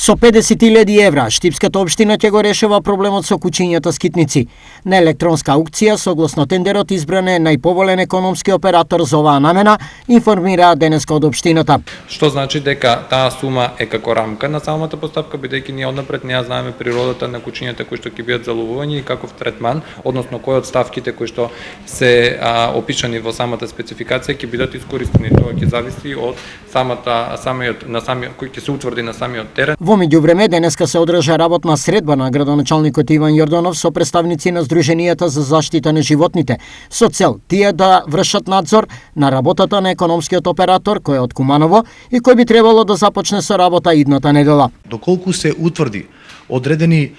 Со 50.000 евра, Штипската општина ќе го решава проблемот со кучињата скитници. На електронска аукција, согласно тендерот, избран е најповолен економски оператор за оваа намена, информира денеска од општината. Што значи дека таа сума е како рамка на самата постапка, бидејќи ние однапред не ја знаеме природата на кучињата кои што ќе бидат заловување и каков третман, односно кои од ставките кои што се опишани во самата спецификација ќе бидат искористени. Тоа ќе зависи од кој ќе се утврди на самиот терен. Во меѓувреме, денеска се одржа работна средба на градоначалникот Иван Јорданов со представници на Сдруженијата за заштита на животните, со цел тие да вршат надзор на работата на економскиот оператор кој е од Куманово и кој би требало да започне со работа идната недела. Доколку се утврди одредени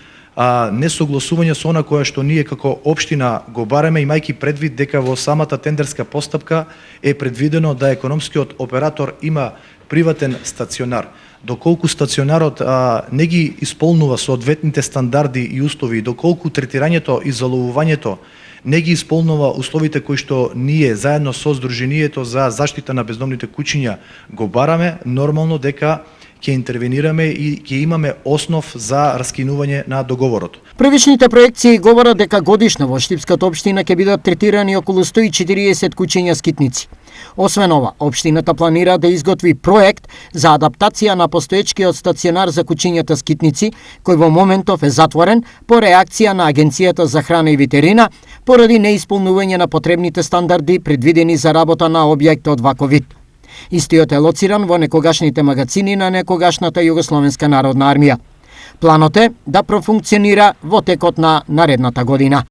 несогласување со она кое што ние како општина го бараме, имајќи предвид дека во самата тендерска постапка е предвидено да економскиот оператор има приватен стационар. Доколку стационарот не ги исполнува соодветните стандарди и услови, доколку третирањето и заловувањето не ги исполнува условите кои што ние заедно со Сдруженијето за заштита на бездомните кучиња го бараме, нормално дека ќе интервенираме и ќе имаме основ за раскинување на договорот. Првичните проекции говорат дека годишно во Штипската општина ќе бидат третирани околу 140 кучиња скитници. Освен ова, општината планира да изготви проект за адаптација на постоечкиот стационар за кучињата скитници, кој во моментов е затворен по реакција на Агенцијата за храна и ветерина поради неисполнување на потребните стандарди предвидени за работа на објект од ваков вид. Истиот е лоциран во некогашните магазини на некогашната Југословенска народна армија. Планот е да профункционира во текот на наредната година.